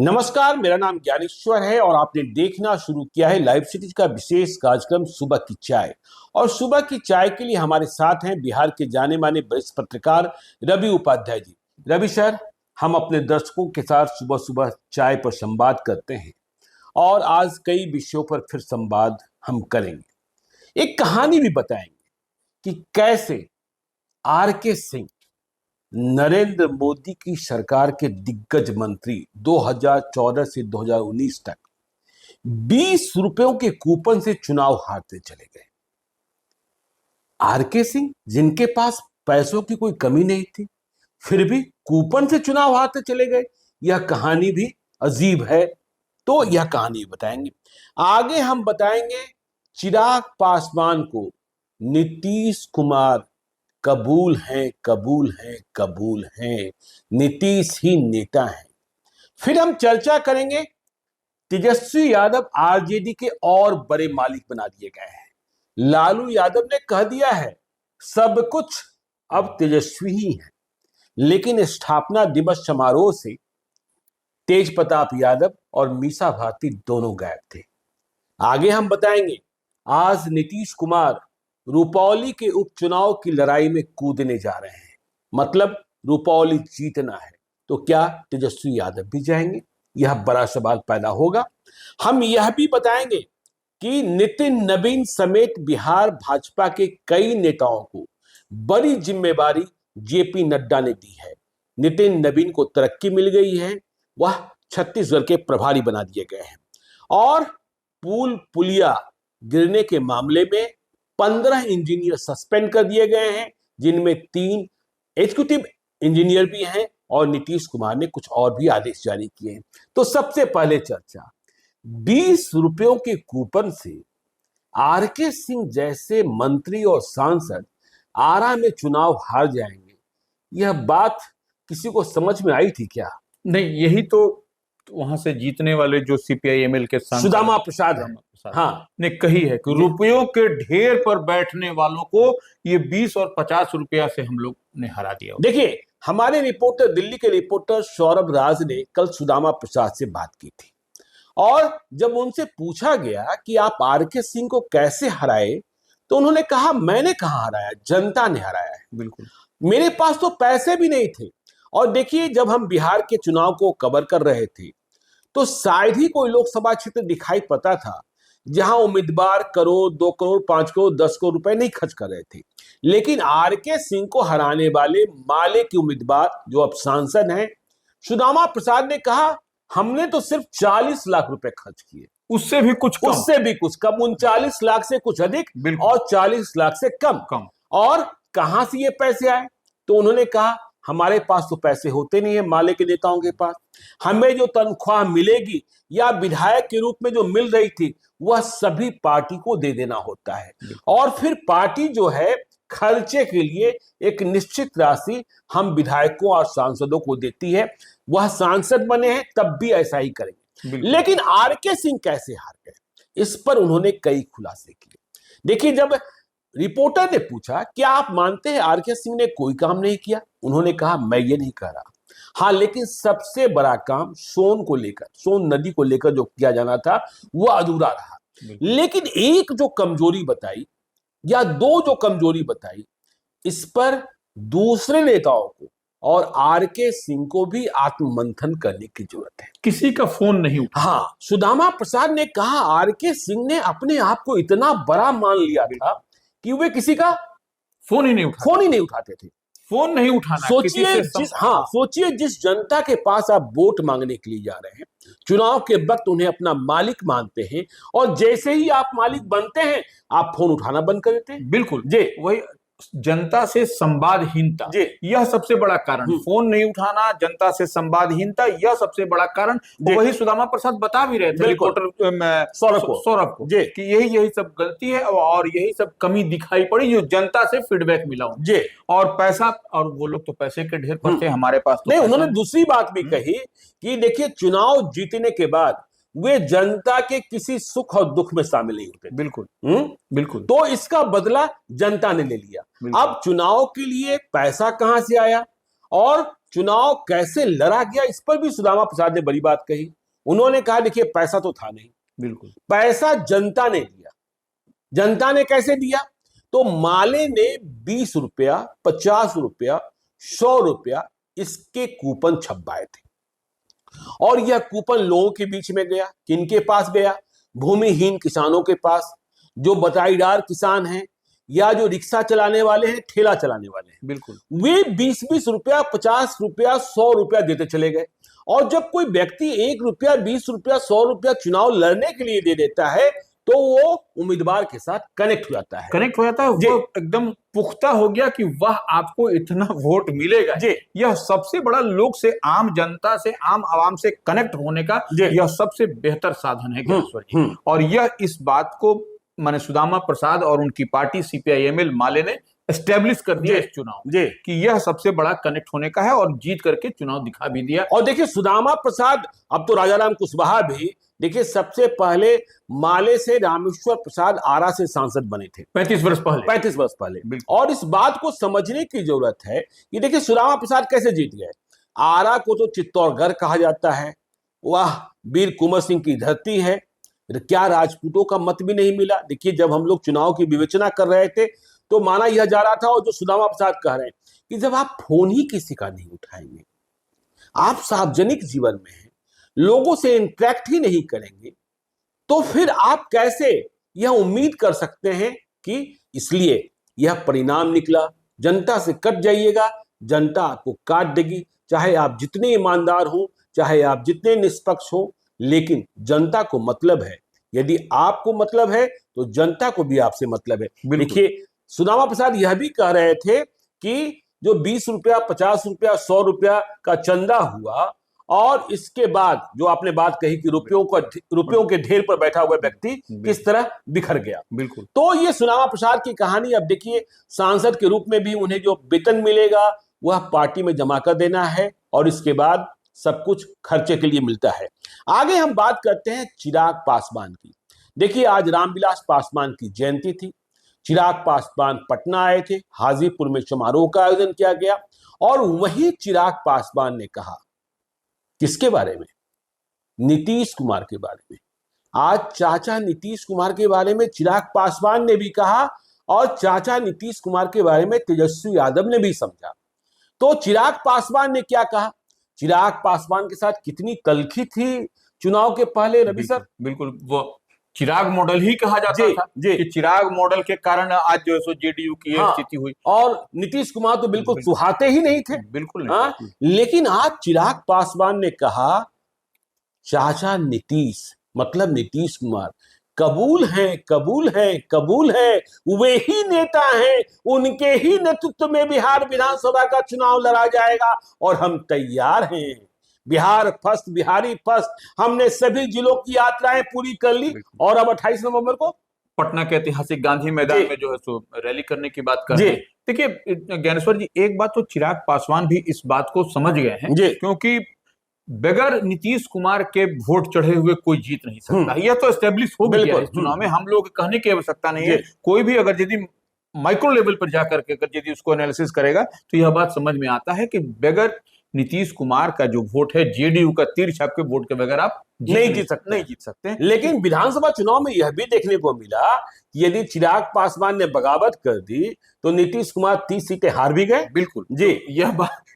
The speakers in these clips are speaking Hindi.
नमस्कार, मेरा नाम ज्ञानेश्वर है और आपने देखना शुरू किया है लाइव सिटी का विशेष कार्यक्रम सुबह की चाय। और सुबह की चाय के लिए हमारे साथ हैं बिहार के जाने माने वरिष्ठ पत्रकार रवि उपाध्याय जी। रवि सर, हम अपने दर्शकों के साथ सुबह सुबह चाय पर संवाद करते हैं और आज कई विषयों पर फिर संवाद हम करेंगे। एक कहानी भी बताएंगे कि कैसे आर के सिंह नरेंद्र मोदी की सरकार के दिग्गज मंत्री 2014 से 2019 तक 20 रुपयों के कूपन से चुनाव हारते चले गए। आर के सिंह, जिनके पास पैसों की कोई कमी नहीं थी, फिर भी कूपन से चुनाव हारते चले गए। यह कहानी भी अजीब है, तो यह कहानी बताएंगे। आगे हम बताएंगे चिराग पासवान को नीतीश कुमार कबूल हैं, कबूल हैं, कबूल हैं, नीतीश ही नेता हैं। फिर हम चर्चा करेंगे तेजस्वी यादव आरजेडी के और बड़े मालिक बना दिए गए हैं। लालू यादव ने कह दिया है सब कुछ अब तेजस्वी ही है, लेकिन स्थापना दिवस समारोह से तेज प्रताप यादव और मीसा भारती दोनों गायब थे। आगे हम बताएंगे आज नीतीश कुमार रुपौली के उपचुनाव की लड़ाई में कूदने जा रहे हैं। मतलब रुपौली जीतना है, तो क्या तेजस्वी यादव भी जाएंगे? यह बड़ा सवाल पैदा होगा। हम यह भी बताएंगे कि नितिन नवीन समेत बिहार भाजपा के कई नेताओं को बड़ी जिम्मेदारी जेपी नड्डा ने दी है। नितिन नवीन को तरक्की मिल गई है, वह छत्तीसगढ़ के प्रभारी बना दिए गए हैं। और पुलिया गिरने के मामले में 15 इंजीनियर सस्पेंड कर दिए गए हैं, जिनमें 3 एग्जीक्यूटिव इंजीनियर भी हैं और नीतीश कुमार ने कुछ और भी आदेश जारी किए हैं। तो सबसे पहले चर्चा 20 रुपयों के कूपन से आर के सिंह जैसे मंत्री और सांसद आरा में चुनाव हार जाएंगे, यह बात किसी को समझ में आई थी क्या? नहीं, यही तो वहां से जीतने वाले जो सीपीआई-एमएल के सुदामा प्रसाद हाँ ने कही है कि रुपयों के ढेर पर बैठने वालों को ये 20 और 50 रुपया से हम लोग ने हरा दिया। देखिए, हमारे रिपोर्टर, दिल्ली के रिपोर्टर सौरभ राज ने कल सुदामा प्रसाद से बात की थी और जब उनसे पूछा गया कि आप आर के सिंह को कैसे हराए, तो उन्होंने कहा मैंने कहां हराया, जनता ने हराया है। बिल्कुल, मेरे पास तो पैसे भी नहीं थे। और देखिए, जब हम बिहार के चुनाव को कवर कर रहे थे तो शायद ही कोई लोकसभा क्षेत्र दिखाई पड़ता था जहां उम्मीदवार करोड़, 2 करोड़, 5 करोड़, 10 करोड़ रुपए नहीं खर्च कर रहे थे। लेकिन आर के सिंह को हराने वाले माले के उम्मीदवार जो अब सांसद हैं, सुदामा प्रसाद ने कहा हमने तो सिर्फ 40 लाख रुपए खर्च किए, उससे भी कुछ कम, 39 लाख से कुछ अधिक और 40 लाख से कम। और कहां से ये पैसे आए? तो उन्होंने कहा हमारे पास तो पैसे होते नहीं है माले के नेताओं के पास। हमें जो तनख्वाह मिलेगी या विधायक के रूप में जो मिल रही थी, वह सभी पार्टी को दे देना होता है। और फिर पार्टी जो है खर्चे के लिए एक निश्चित राशि हम विधायकों और सांसदों को देती है। वह सांसद बने हैं तब भी ऐसा ही करेंगे। लेकिन आर के सिंह कैसे हार गए, इस पर उन्होंने कई खुलासे किए। देखिए, जब रिपोर्टर ने पूछा क्या आप मानते हैं आर के सिंह ने कोई काम नहीं किया, उन्होंने कहा मैं ये नहीं कह रहा, हाँ, लेकिन सबसे बड़ा काम सोन नदी को लेकर जो किया जाना था वह अधूरा रहा। लेकिन एक जो कमजोरी बताई या 2 जो कमजोरी बताई, इस पर दूसरे नेताओं को और आर के सिंह को भी आत्ममंथन करने की जरूरत है। किसी का फोन नहीं उठा। हाँ, सुदामा प्रसाद ने कहा आर के सिंह ने अपने आप को इतना बड़ा मान लिया था कि वे किसी का फोन ही नहीं उठाते थे। फोन नहीं उठाना। सोचिए जिस जनता के पास आप वोट मांगने के लिए जा रहे हैं, चुनाव के वक्त उन्हें अपना मालिक मानते हैं और जैसे ही आप मालिक बनते हैं आप फोन उठाना बंद कर देते हैं। बिल्कुल जी, वही जनता से संवादहीनता, यह सबसे बड़ा कारण। फोन नहीं उठाना, जनता से संवादहीनता, यह सबसे बड़ा कारण। वही सुदामा प्रसाद बता भी रहे थे रिपोर्टर सौरभ को कि यही सब गलती है और यही सब कमी दिखाई पड़ी जो जनता से फीडबैक मिला और पैसा, और वो लोग तो पैसे के ढेर पर थे, हमारे पास तो नहीं। उन्होंने दूसरी बात भी कही कि देखिए, चुनाव जीतने के बाद वे जनता के किसी सुख और दुख में शामिल नहीं होते। बिल्कुल। तो इसका बदला जनता ने ले लिया। अब चुनाव के लिए पैसा कहां से आया और चुनाव कैसे लड़ा गया इस पर भी सुदामा प्रसाद ने बड़ी बात कही। उन्होंने कहा देखिए पैसा तो था नहीं, बिल्कुल पैसा जनता ने दिया। जनता ने कैसे दिया? तो माले ने 20 रुपया, 50 रुपया, 100 रुपया इसके कूपन छपवाए थे और यह कूपन लोगों के बीच में गया। किनके पास गया? भूमिहीन किसानों के पास, जो बटाईदार किसान हैं या जो रिक्शा चलाने वाले हैं, ठेला चलाने वाले हैं, बिल्कुल वे 20-20 रुपया, 50 रुपया, 100 रुपया देते चले गए। और जब कोई व्यक्ति 1 रुपया, 20 रुपया, 100 रुपया चुनाव लड़ने के लिए दे देता है तो वो उम्मीदवार के साथ कनेक्ट हो जाता है, वो एकदम पुख्ता हो गया कि वह आपको इतना वोट मिलेगा। यह सबसे बड़ा लोग से, आम जनता से, आम आवाम से कनेक्ट होने का यह सबसे बेहतर साधन है ज्ञानेश्वर जी। और यह इस बात को माने सुदामा प्रसाद और उनकी पार्टी CPIML माले ने एस्टेब्लिश कर दिया इस चुनाव कि यह सबसे बड़ा कनेक्ट होने का है और जीत करके चुनाव दिखा भी दिया। और देखिए सुदामा प्रसाद, अब तो राजाराम कुशवाहा भी, देखिए सबसे पहले माले से रामेश्वर प्रसाद आरा से सांसद बने थे 35 वर्ष पहले। और इस बात को समझने की जरूरत है कि देखिए सुदामा प्रसाद कैसे जीत गए। आरा को तो चित्तौड़गढ़ कहा जाता है, वह वीर कुंवर सिंह की धरती है, क्या राजपूतों का मत भी नहीं मिला। देखिए जब हम लोग चुनाव की विवेचना कर रहे थे तो माना यह जा रहा था, और जो सुदामा प्रसाद कह रहे हैं कि जब आप फोन ही किसी का नहीं उठाएंगे, आप सार्वजनिक जीवन में हैं, लोगों से इंटरेक्ट ही नहीं करेंगे, तो फिर आप कैसे यह उम्मीद कर सकते हैं कि इसलिए यह परिणाम निकला। जनता से कट जाइएगा, जनता आपको काट देगी, चाहे आप जितने ईमानदार हो, चाहे आप जितने निष्पक्ष हो, लेकिन जनता को मतलब है। यदि आपको मतलब है तो जनता को भी आपसे मतलब है। देखिए सुदामा प्रसाद यह भी कह रहे थे कि जो 20 रुपया, 50 रुपया, 100 रुपया का चंदा हुआ और इसके बाद जो आपने बात कही कि रुपयों के ढेर पर बैठा हुआ व्यक्ति किस तरह बिखर गया। बिल्कुल। तो ये सुदामा प्रसाद की कहानी। अब देखिए सांसद के रूप में भी उन्हें जो वेतन मिलेगा वह पार्टी में जमा कर देना है और इसके बाद सब कुछ खर्चे के लिए मिलता है। आगे हम बात करते हैं चिराग पासवान की। देखिए आज रामविलास पासवान की जयंती थी। चिराग पासवान पटना आए थे, हाजीपुर में समारोह का आयोजन किया गया और वहीं चिराग पासवान ने कहा, किसके बारे में? नीतीश कुमार के बारे में। आज चाचा नीतीश कुमार के बारे में चिराग पासवान ने भी कहा और चाचा नीतीश कुमार के बारे में तेजस्वी यादव ने भी समझा। तो चिराग पासवान ने क्या कहा? चिराग पासवान के साथ कितनी तलखी थी चुनाव के पहले रवि सर। बिल्कुल, वो चिराग मॉडल ही कहा जाता था कि चिराग मॉडल के कारण आज जो है सो जेडीयू की स्थिति हुई। और नीतीश कुमार तो बिल्कुल सुहाते ही नहीं थे, बिल्कुल नहीं। लेकिन आज चिराग पासवान ने कहा चाचा नीतीश मतलब नीतीश कुमार कबूल हैं, कबूल हैं, कबूल हैं, वे ही नेता हैं, उनके ही नेतृत्व में बिहार विधानसभा का चुनाव लड़ा जाएगा और हम तैयार हैं। Bihar first, Bihari first. हमने सभी जिलों की यात्राएं पूरी कर ली और अब 28 नवंबर को पटना के ऐतिहासिक गांधी मैदान में जो है सो रैली करने की बात कर रहे हैं। देखिए ज्ञानेश्वर जी, एक बात तो चिराग पासवान भी इस बात को समझ गए हैं, क्योंकि बगैर नीतीश कुमार के वोट चढ़े हुए कोई जीत नहीं सकता। यह तो एस्टेब्लिश हो गया है इस चुनाव में, हम लोग कहने की आवश्यकता नहीं है। कोई भी अगर यदि माइक्रो लेवल पर जाकर के अगर यदि उसको एनालिसिस करेगा तो यह बात समझ में आता है कि बगैर नीतीश कुमार का जो वोट है, जेडीयू का तीर छाप के वोट के बगैर आप नहीं जीत सकते। लेकिन विधानसभा चुनाव में यह भी देखने को मिला कि यदि चिराग पासवान ने बगावत कर दी तो नीतीश कुमार 30 सीटें हार भी गए। बिल्कुल जी,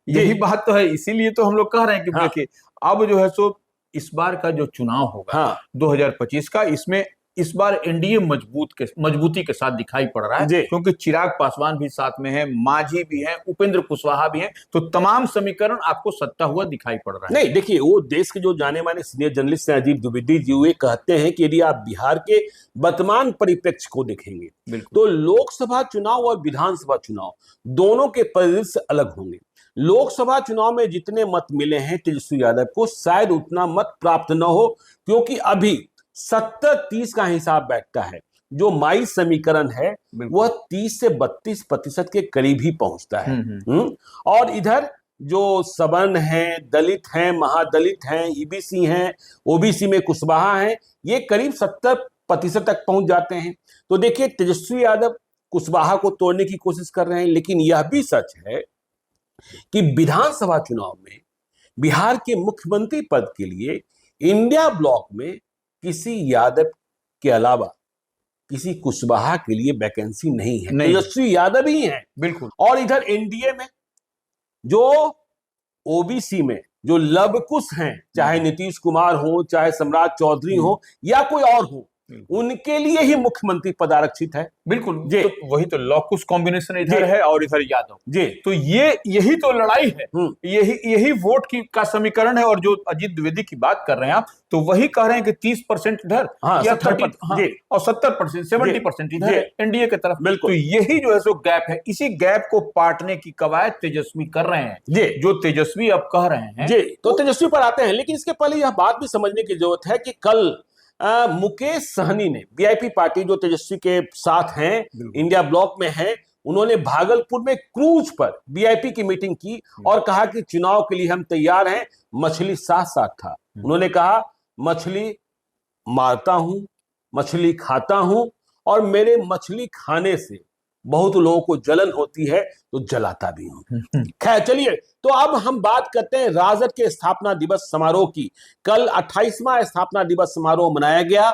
यही बात तो है। इसीलिए तो हम लोग कह रहे हैं कि देखिए अब जो है सो इस बार का जो चुनाव होगा 2025 का, इसमें इस बार एनडीए मजबूती के साथ दिखाई पड़ रहा है, क्योंकि चिराग पासवान भी साथ में है, मांझी भी है, उपेंद्र कुशवाहा भी है, तो तमाम समीकरण आपको सत्ता हुआ दिखाई पड़ रहा है। नहीं देखिए, वो देश के जो जाने माने सीनियर जर्नलिस्ट हैं अजीत द्विवेदी जी, वे कहते हैं कि यदि आप बिहार के वर्तमान परिप्रेक्ष्य को देखेंगे तो लोकसभा चुनाव और विधानसभा चुनाव दोनों के परिदृश्य अलग होंगे। लोकसभा चुनाव में जितने मत मिले हैं तेजस्वी यादव को, शायद उतना मत प्राप्त न हो, क्योंकि अभी 70-30 का हिसाब बैठता है। जो माई समीकरण है वह 30 से 32% के करीब ही पहुंचता है। और इधर जो सवर्ण हैं, दलित हैं, महादलित हैं, ईबीसी हैं, ओबीसी में कुशवाहा हैं, ये करीब 70% तक पहुंच जाते हैं। तो देखिए तेजस्वी यादव कुशवाहा को तोड़ने की कोशिश कर रहे हैं, लेकिन यह भी सच है कि विधानसभा चुनाव में बिहार के मुख्यमंत्री पद के लिए इंडिया ब्लॉक में किसी यादव के अलावा किसी कुशवाहा के लिए वैकेंसी नहीं है, तेजस्वी यादव ही है। बिल्कुल। और इधर एनडीए में जो ओबीसी में जो लवकुश हैं, चाहे नीतीश कुमार हो, चाहे सम्राट चौधरी हो या कोई और हो, उनके लिए ही मुख्यमंत्री पद आरक्षित है। बिल्कुल जी। तो वही तो लॉकुस कॉम्बिनेशन इधर है और इधर यादव जी। तो यही तो लड़ाई है, यही वोट का समीकरण है। और जो अजीत द्विवेदी की बात कर रहे हैं आप, तो वही कह रहे हैं कि 30% इधर या 30 और 70% 70% इधर एनडीए की तरफ। तो यही जो है सो गैप है, इसी गैप को पाटने की कवायद तेजस्वी कर रहे हैं जी। जो तेजस्वी अब कह रहे हैं जी। तो तेजस्वी पर आते हैं, लेकिन इसके पहले यह बात भी समझने की जरूरत है कि कल मुकेश सहनी ने, वीआईपी पार्टी जो तेजस्वी के साथ हैं, इंडिया ब्लॉक में है, उन्होंने भागलपुर में क्रूज पर वीआईपी की मीटिंग की और कहा कि चुनाव के लिए हम तैयार हैं। मछली साथ साथ था। उन्होंने कहा मछली मारता हूं, मछली खाता हूं और मेरे मछली खाने से बहुत लोगों को जलन होती है तो जलाता भी हूं। खैर चलिए, तो अब हम बात करते हैं राजद के स्थापना दिवस समारोह की। कल 28वां स्थापना दिवस समारोह मनाया गया।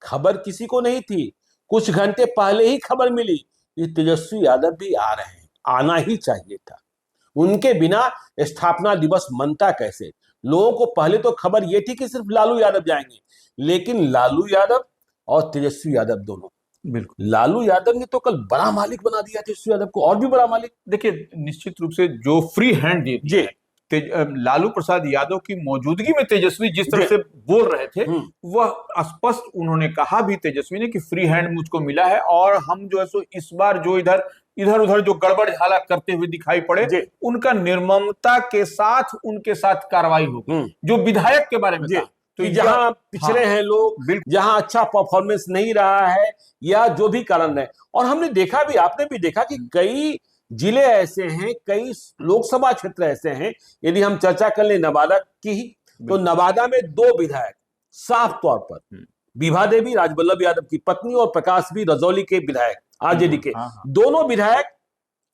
खबर किसी को नहीं थी, कुछ घंटे पहले ही खबर मिली कि तेजस्वी यादव भी आ रहे हैं। आना ही चाहिए था, उनके बिना स्थापना दिवस मनता कैसे। लोगों को पहले तो खबर यह थी कि सिर्फ लालू यादव जाएंगे, लेकिन लालू यादव और तेजस्वी यादव दोनों, बिल्कुल लालू यादव ने तो कल बड़ा मालिक बना दिया तेजस्वी यादव को, और भी बड़ा मालिक। देखिए, निश्चित रूप से जो फ्री हैंड जी लालू प्रसाद यादव की मौजूदगी में तेजस्वी जिस तरह से बोल रहे थे, वह स्पष्ट उन्होंने कहा भी तेजस्वी ने कि फ्री हैंड मुझको मिला है और हम जो है सो इस बार जो इधर उधर जो गड़बड़ झाला करते हुए दिखाई पड़े, उनका निर्ममता के साथ उनके साथ कार्रवाई होगी। जो विधायक के बारे में कहा, तो जहां पिछड़े हैं लोग, जहां अच्छा परफॉर्मेंस नहीं रहा है या जो भी कारण है। और हमने देखा भी, आपने भी देखा कि कई जिले ऐसे हैं, कई लोकसभा क्षेत्र ऐसे हैं। यदि हम चर्चा कर ले नवादा की ही, तो नवादा में 2 विधायक साफ तौर पर, विभा देवी राजवल्लभ यादव की पत्नी और प्रकाश भी रजौली के विधायक आरजेडी के, दोनों विधायक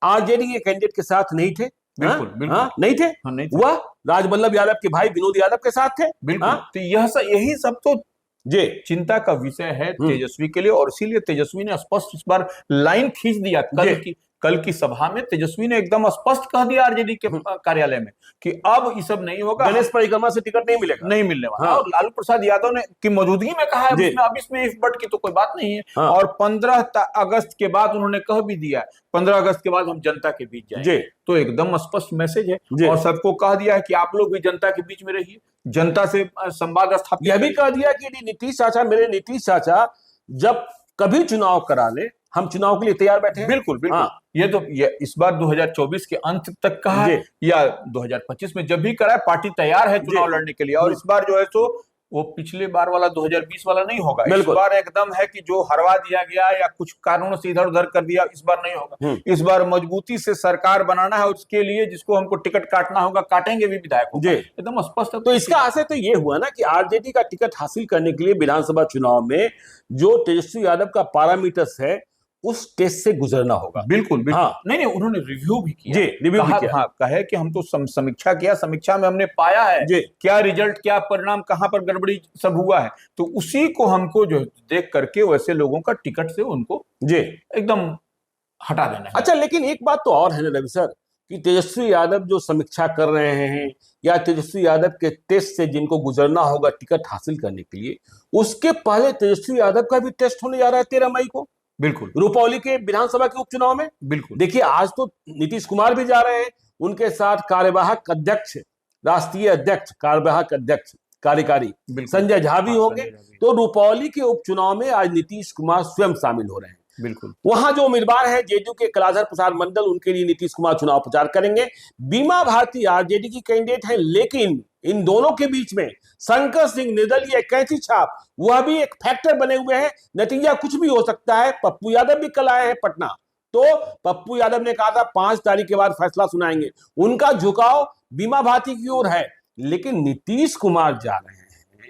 आरजेडी के कैंडिडेट के साथ नहीं थे। बिल्कुल नहीं थे। वह राजवल्लभ यादव के भाई विनोद यादव के साथ थे। बिल्कुल। तो यही सब तो चिंता का विषय है तेजस्वी के लिए, और इसीलिए तेजस्वी ने स्पष्ट इस बार लाइन खींच दिया। कल की सभा में तेजस्वी ने एकदम स्पष्ट कह दिया आरजेडी के कार्यालय में कि अब ये सब नहीं होगा, गणेश परिक्रमा से टिकट नहीं मिलेगा, नहीं मिलने वाला। और लालू प्रसाद यादव ने की मौजूदगी में कहा है, अब इसमें इफ बट की तो कोई बात नहीं है। और 15 अगस्त के बाद उन्होंने कह भी दिया, 15 अगस्त के बाद हम जनता के बीच जाएंगे। तो एकदम स्पष्ट मैसेज है और सबको कह दिया है कि आप लोग भी जनता के बीच में रहिए, जनता से संवाद स्थापित। यह भी कह दिया कि नीतीश चाचा, मेरे नीतीश चाचा जब कभी चुनाव करा ले, हम चुनाव के लिए तैयार बैठे हैं। बिल्कुल बिल्कुल। ये इस बार 2024 के अंत तक कहा है या 2025 में जब भी कराए, पार्टी तैयार है चुनाव लड़ने के लिए। और इस बार जो है तो वो पिछले बार वाला 2020 वाला नहीं होगा। इस बार एकदम है कि जो हरवा दिया गया या कुछ कारणों से इधर उधर कर दिया, इस बार नहीं होगा। इस बार मजबूती से सरकार बनाना है, उसके लिए जिसको हमको टिकट काटना होगा काटेंगे भी विधायकों को, एकदम स्पष्ट। तो इसका असर तो ये हुआ ना कि आरजेडी का टिकट हासिल करने के लिए विधानसभा चुनाव में जो तेजस्वी यादव का पैरामीटर्स है, उस टेस्ट से गुजरना होगा। बिल्कुल बिल्कुल। नहीं, उन्होंने रिव्यू भी किया। रिव्यू भी किया। कहे कि हम तो समीक्षा किया, समीक्षा में हमने पाया है क्या रिजल्ट, क्या परिणाम, कहां पर गड़बड़ी सब हुआ है। तो उसी को हमको जो देख करके वैसे लोगों का टिकट से उनको एकदम हटा देना है। अच्छा, लेकिन एक बात तो और है ना रवि सर, कि तेजस्वी यादव जो समीक्षा कर रहे हैं या तेजस्वी यादव के टेस्ट से जिनको गुजरना होगा टिकट हासिल करने के लिए, उसके पहले तेजस्वी यादव का भी टेस्ट होने जा रहा है 13 मई को। बिल्कुल। रुपौली के विधानसभा के उपचुनाव में। बिल्कुल। देखिए, आज तो नीतीश कुमार भी जा रहे हैं, उनके साथ कार्यवाहक अध्यक्ष, राष्ट्रीय अध्यक्ष, कार्यवाहक अध्यक्ष कार्यकारी संजय झा भी होंगे। तो रुपौली के उपचुनाव में आज नीतीश कुमार स्वयं शामिल हो रहे हैं। बिल्कुल। वहां जो उम्मीदवार है जेडीयू के कलाधर प्रसाद मंडल, उनके लिए नीतीश कुमार चुनाव प्रचार करेंगे। बीमा भारती आरजेडी की कैंडिडेट है, लेकिन इन दोनों के बीच में शंकर सिंह निर्दलीय कैंची छाप, वह भी एक फैक्टर बने हुए हैं। नतीजा कुछ भी हो सकता है। पप्पू यादव भी कल आए हैं पटना, तो पप्पू यादव ने कहा था 5 तारीख के बाद फैसला सुनाएंगे। उनका झुकाव बीमा भारती की ओर है, लेकिन नीतीश कुमार जा रहे हैं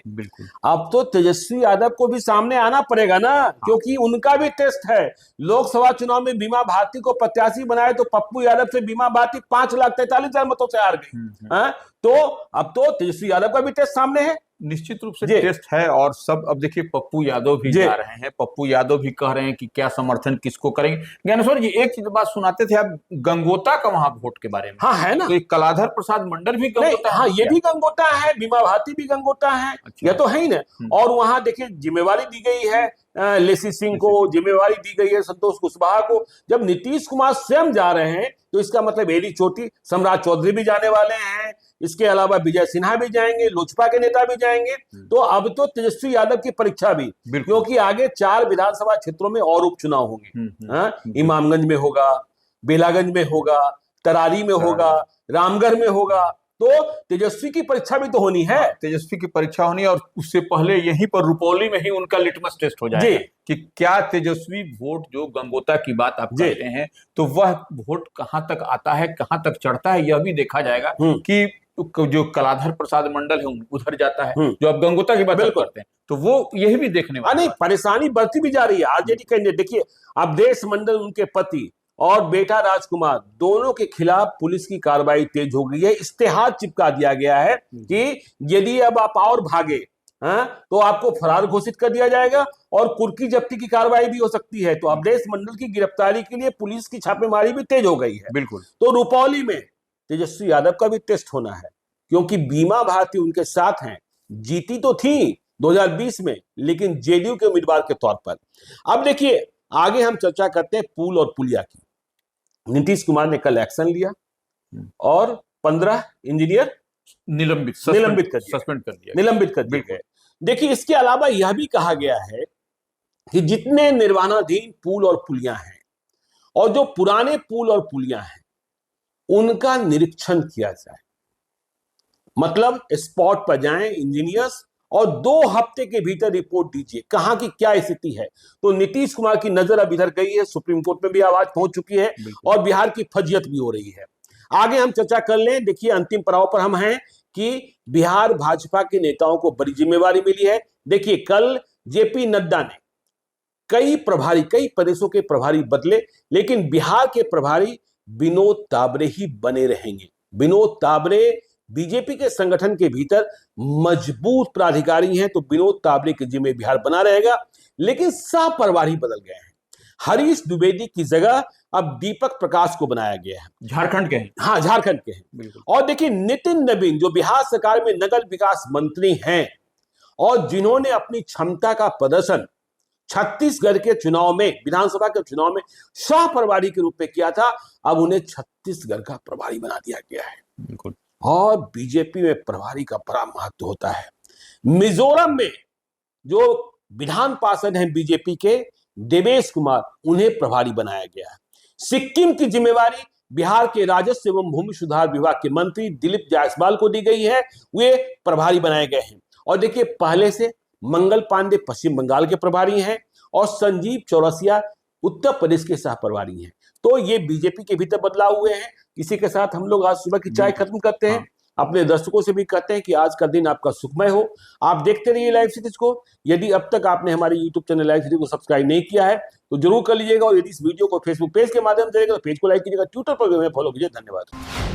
बिल्कुल। अब तो तेजस्वी यादव को भी सामने आना पड़ेगा ना, क्योंकि उनका भी टेस्ट है। लोकसभा चुनाव में बीमा भारती को प्रत्याशी बनाए तो पप्पू यादव से बीमा भारती 5,43,000 मतों से हार गई। हाँ? तो अब तो तेजस्वी यादव का भी टेस्ट सामने है। निश्चित रूप से टेस्ट है। और सब अब देखिए पप्पू यादव भी जा रहे हैं, पप्पू यादव भी कह रहे हैं कि क्या समर्थन किसको करेंगे। ज्ञानेश्वर जी एक चीज बात सुनाते थे आप गंगोता का वहां वोट के बारे में। हाँ है ना, तो कलाधर प्रसाद मंडल भी गंगोता है। हाँ ये भी गंगोता है, बीमा भारती भी गंगोता है। अच्छा। यह तो है ही ना। और वहां देखिए जिम्मेवारी दी गई है लेसी सिंह को, जिम्मेवारी दी गई है संतोष कुशवाहा को। जब नीतीश कुमार स्वयं जा रहे हैं तो इसका मतलब एडी चोटी, सम्राट चौधरी भी जाने वाले हैं, इसके अलावा विजय सिन्हा भी जाएंगे, लोजपा के नेता भी जाएंगे। तो अब तो तेजस्वी यादव की परीक्षा भी, क्योंकि आगे 4 विधानसभा क्षेत्रों में और उपचुनाव होंगे। इमामगंज में होगा, बेलागंज में होगा, तरारी में होगा, रामगढ़ में होगा। तो तेजस्वी की परीक्षा भी तो होनी है। तेजस्वी की परीक्षा होनी है और उससे पहले यहीं पर रुपौली में ही उनका लिटमस टेस्ट हो जाएगा कि क्या तेजस्वी वोट, जो गंगोता की बात आप कहते हैं, तो वह वोट कहां तक आता है, कहां तक चढ़ता है, यह भी देखा जाएगा कि जो कलाधर प्रसाद मंडल है उधर जाता है, जो आप गंगोता की बात करते हैं, तो वो यही भी देखने वाला। नहीं, परेशानी बढ़ती भी जा रही है। आरजेडी कैंडिडेट देखिए, अवधेश मंडल उनके पति और बेटा राजकुमार दोनों के खिलाफ पुलिस की कार्रवाई तेज हो गई है। इश्तेहार चिपका दिया गया है कि यदि अब आप और भागे तो आपको फरार घोषित कर दिया जाएगा और कुर्की जब्ती की कार्रवाई भी हो सकती है। तो अवधेश मंडल की गिरफ्तारी के लिए पुलिस की छापेमारी भी तेज हो गई है। बिल्कुल। तो रुपौली में तेजस्वी यादव का भी टेस्ट होना है, क्योंकि बीमा भारती उनके साथ हैं। जीती तो थी 2020 में, लेकिन जेडीयू के उम्मीदवार के तौर पर। अब देखिए आगे हम चर्चा करते हैं पुल और पुलिया की। नीतीश कुमार ने कल एक्शन लिया और 15 इंजीनियर निलंबित कर दिए गए। देखिए इसके अलावा यह भी कहा गया है कि जितने निर्माणाधीन पुल और पुलिया हैं और जो पुराने पुल और पुलिया हैं उनका निरीक्षण किया जाए। मतलब स्पॉट पर जाएं इंजीनियर्स और 2 हफ्ते के भीतर रिपोर्ट दीजिए कहां की क्या स्थिति है। तो नीतीश कुमार की नजर अब इधर गई है, सुप्रीम कोर्ट में भी आवाज पहुंच चुकी है और बिहार की फजियत भी हो रही है। आगे हम चर्चा कर लें। देखिए अंतिम पड़ाव पर हम हैं कि बिहार भाजपा के नेताओं को बड़ी जिम्मेवारी मिली है। देखिए कल जेपी नड्डा ने कई प्रदेशों के प्रभारी बदले, लेकिन बिहार के प्रभारी विनोद तावरे ही बने रहेंगे। विनोद तावरे बीजेपी के संगठन के भीतर मजबूत पदाधिकारी हैं, तो विनोद तावरे के जिम्मे बिहार बना रहेगा। लेकिन सह प्रभारी बदल गए हैं। हरीश द्विवेदी की जगह अब दीपक प्रकाश को बनाया गया है। झारखंड के हैं। हाँ झारखंड के हैं। और देखिए नितिन नवीन जो बिहार सरकार में नगर विकास मंत्री हैं और जिन्होंने अपनी क्षमता का प्रदर्शन छत्तीसगढ़ के चुनाव में, विधानसभा के चुनाव में सह प्रभारी के रूप में किया था, अब उन्हें छत्तीसगढ़ का प्रभारी बना दिया गया है। बिल्कुल। और बीजेपी में प्रभारी का बड़ा महत्व होता है। मिजोरम में जो विधान पार्षद हैं बीजेपी के देवेश कुमार, उन्हें प्रभारी बनाया गया है। सिक्किम की जिम्मेवारी बिहार के राजस्व एवं भूमि सुधार विभाग के मंत्री दिलीप जायसवाल को दी गई है, वे प्रभारी बनाए गए हैं। और देखिए पहले से मंगल पांडे पश्चिम बंगाल के प्रभारी हैं और संजीव चौरसिया उत्तर प्रदेश के सह प्रभारी हैं। तो ये बीजेपी के भीतर बदलाव हुए हैं। इसी के साथ हम लोग आज सुबह की चाय खत्म करते हैं। अपने दर्शकों से भी कहते हैं कि आज का दिन आपका सुखमय हो। आप देखते रहिए लाइव सीरीज को। यदि अब तक आपने हमारे यूट्यूब चैनल लाइव सीरीज को सब्सक्राइब नहीं किया है तो जरूर कर लीजिएगा। और यदि इस वीडियो को फेसबुक पेज के माध्यम से देखिएगा तो पेज को लाइक कीजिएगा, ट्विटर पर भी हमें फॉलो कीजिए। धन्यवाद।